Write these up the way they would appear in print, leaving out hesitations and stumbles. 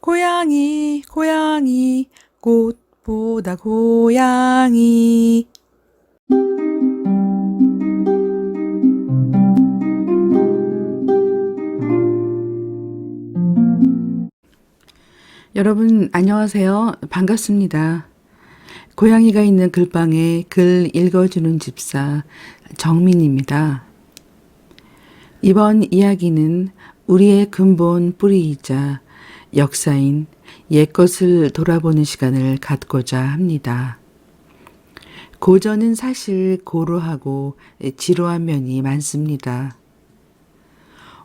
고양이, 고양이, 꽃보다 고양이. 여러분, 안녕하세요. 반갑습니다. 고양이가 있는 글방에 글 읽어주는 집사 정민입니다. 이번 이야기는 우리의 근본 뿌리이자 역사인 옛것을 돌아보는 시간을 갖고자 합니다. 고전은 사실 고루하고 지루한 면이 많습니다.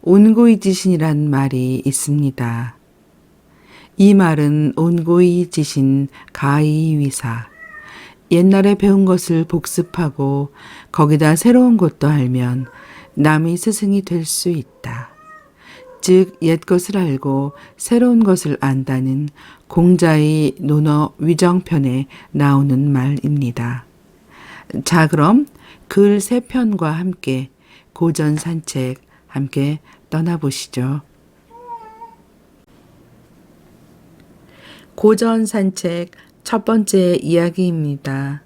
온고이지신이란 말이 있습니다. 이 말은 온고이지신 가이위사, 옛날에 배운 것을 복습하고 거기다 새로운 것도 알면 남의 스승이 될 수 있다. 즉 옛것을 알고 새로운 것을 안다는 공자의 논어 위정편에 나오는 말입니다. 자, 그럼 글 3편과 함께 고전 산책 함께 떠나보시죠. 고전 산책 첫 번째 이야기입니다.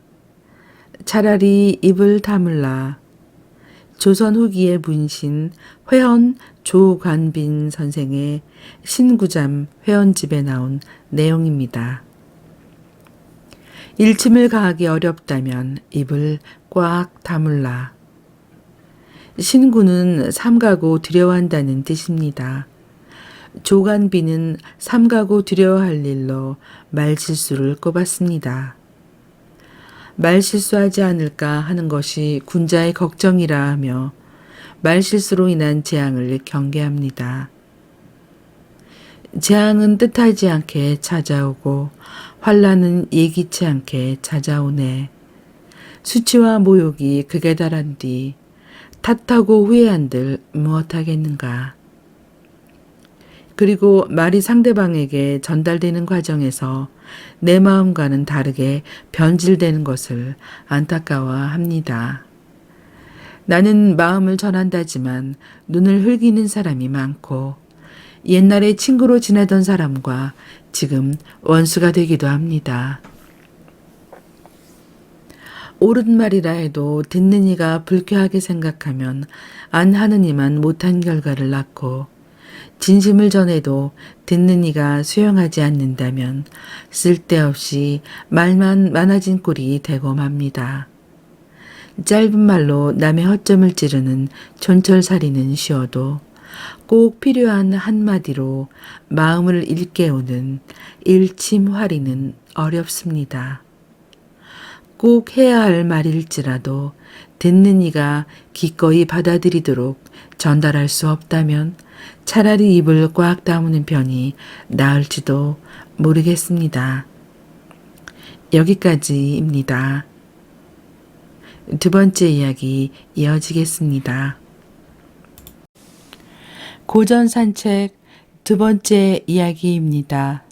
차라리 입을 다물라. 조선 후기의 문신 회헌 조관빈 선생의 신구잠 회헌집에 나온 내용입니다. 일침을 가하기 어렵다면 입을 꽉 다물라. 신구는 삼가고 두려워한다는 뜻입니다. 조관빈은 삼가고 두려워할 일로 말실수를 꼽았습니다. 말실수하지 않을까 하는 것이 군자의 걱정이라 하며 말실수로 인한 재앙을 경계합니다. 재앙은 뜻하지 않게 찾아오고 환난은 예기치 않게 찾아오네. 수치와 모욕이 극에 달한 뒤 탓하고 후회한들 무엇하겠는가. 그리고 말이 상대방에게 전달되는 과정에서 내 마음과는 다르게 변질되는 것을 안타까워합니다. 나는 마음을 전한다지만 눈을 흘기는 사람이 많고 옛날에 친구로 지내던 사람과 지금 원수가 되기도 합니다. 옳은 말이라 해도 듣는 이가 불쾌하게 생각하면 안 하는 이만 못한 결과를 낳고 진심을 전해도 듣는 이가 수용하지 않는다면 쓸데없이 말만 많아진 꼴이 되고 맙니다. 짧은 말로 남의 허점을 찌르는 촌철살이는 쉬워도 꼭 필요한 한마디로 마음을 일깨우는 일침활이는 어렵습니다. 꼭 해야 할 말일지라도 듣는 이가 기꺼이 받아들이도록 전달할 수 없다면 차라리 입을 꽉 다무는 편이 나을지도 모르겠습니다. 여기까지입니다. 두 번째 이야기 이어지겠습니다. 고전 산책 두 번째 이야기입니다.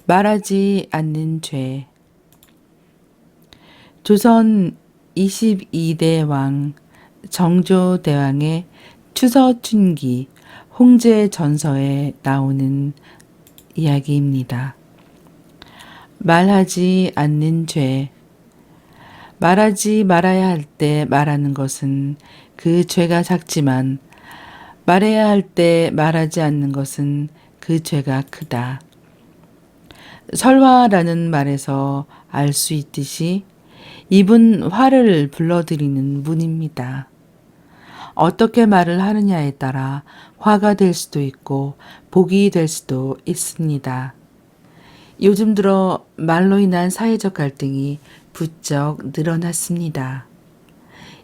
말하지 않는 죄. 조선 22대 왕 정조대왕의 추서춘기 홍제전서에 나오는 이야기입니다. 말하지 않는 죄. 말하지 말아야 할 때 말하는 것은 그 죄가 작지만 말해야 할 때 말하지 않는 것은 그 죄가 크다. 설화라는 말에서 알 수 있듯이 입은 화를 불러들이는 문입니다. 어떻게 말을 하느냐에 따라 화가 될 수도 있고 복이 될 수도 있습니다. 요즘 들어 말로 인한 사회적 갈등이 부쩍 늘어났습니다.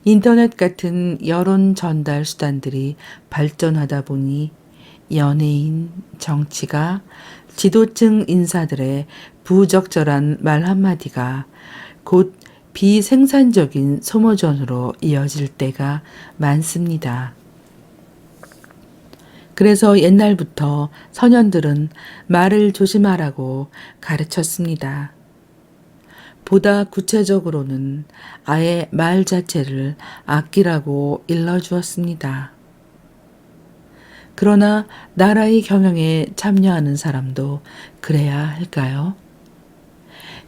인터넷 같은 여론 전달 수단들이 발전하다 보니 연예인, 정치가 지도층 인사들의 부적절한 말 한마디가 곧 비생산적인 소모전으로 이어질 때가 많습니다. 그래서 옛날부터 선현들은 말을 조심하라고 가르쳤습니다. 보다 구체적으로는 아예 말 자체를 아끼라고 일러주었습니다. 그러나 나라의 경영에 참여하는 사람도 그래야 할까요?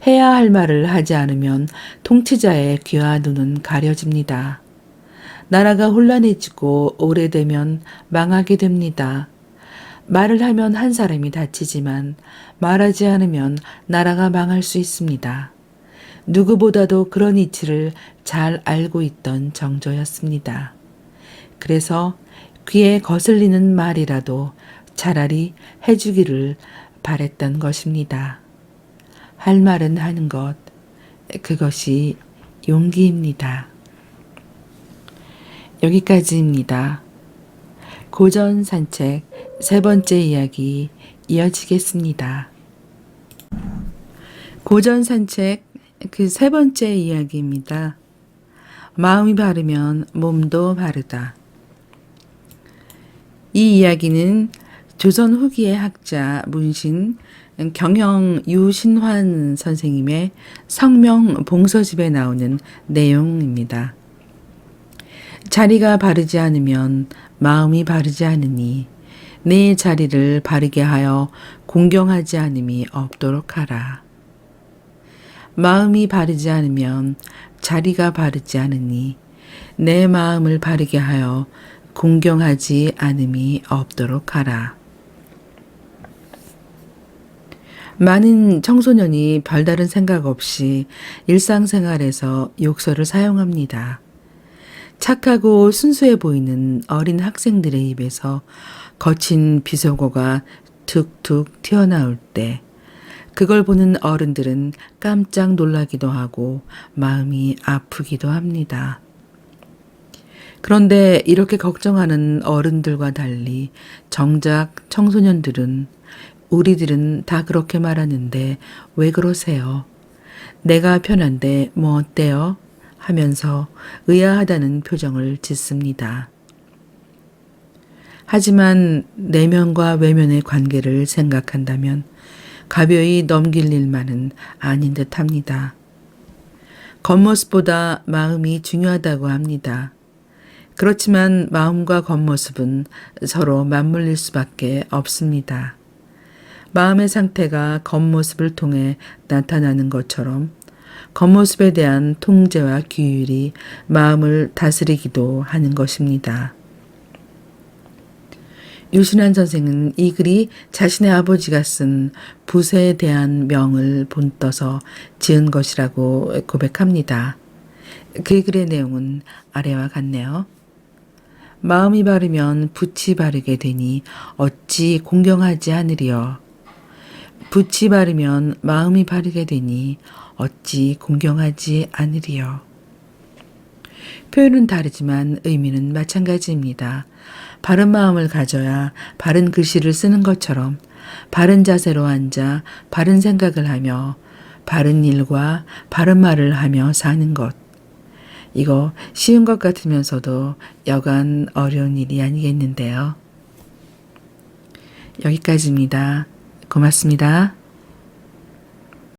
해야 할 말을 하지 않으면 통치자의 귀와 눈은 가려집니다. 나라가 혼란해지고 오래되면 망하게 됩니다. 말을 하면 한 사람이 다치지만 말하지 않으면 나라가 망할 수 있습니다. 누구보다도 그런 이치를 잘 알고 있던 정조였습니다. 그래서 귀에 거슬리는 말이라도 차라리 해주기를 바랬던 것입니다. 할 말은 하는 것, 그것이 용기입니다. 여기까지입니다. 고전 산책 세 번째 이야기 이어지겠습니다. 고전 산책 그 세 번째 이야기입니다. 마음이 바르면 몸도 바르다. 이 이야기는 조선 후기의 학자 문신 경영 유신환 선생님의 성명 봉서집에 나오는 내용입니다. 자리가 바르지 않으면 마음이 바르지 않으니 내 자리를 바르게 하여 공경하지 않음이 없도록 하라. 마음이 바르지 않으면 자리가 바르지 않으니 내 마음을 바르게 하여 공경하지 않음이 없도록 하라. 많은 청소년이 별다른 생각 없이 일상생활에서 욕설을 사용합니다. 착하고 순수해 보이는 어린 학생들의 입에서 거친 비속어가 툭툭 튀어나올 때 그걸 보는 어른들은 깜짝 놀라기도 하고 마음이 아프기도 합니다. 그런데 이렇게 걱정하는 어른들과 달리 정작 청소년들은 우리들은 다 그렇게 말하는데 왜 그러세요? 내가 편한데 뭐 어때요? 하면서 의아하다는 표정을 짓습니다. 하지만 내면과 외면의 관계를 생각한다면 가벼이 넘길 일만은 아닌 듯 합니다. 겉모습보다 마음이 중요하다고 합니다. 그렇지만 마음과 겉모습은 서로 맞물릴 수밖에 없습니다. 마음의 상태가 겉모습을 통해 나타나는 것처럼 겉모습에 대한 통제와 규율이 마음을 다스리기도 하는 것입니다. 유신환 선생은 이 글이 자신의 아버지가 쓴 부세에 대한 명을 본떠서 지은 것이라고 고백합니다. 그 글의 내용은 아래와 같네요. 마음이 바르면 붓이 바르게 되니 어찌 공경하지 않으리요. 붓이 바르면 마음이 바르게 되니 어찌 공경하지 않으리요. 표현은 다르지만 의미는 마찬가지입니다. 바른 마음을 가져야 바른 글씨를 쓰는 것처럼 바른 자세로 앉아 바른 생각을 하며 바른 일과 바른 말을 하며 사는 것. 이거 쉬운 것 같으면서도 여간 어려운 일이 아니겠는데요. 여기까지입니다. 고맙습니다.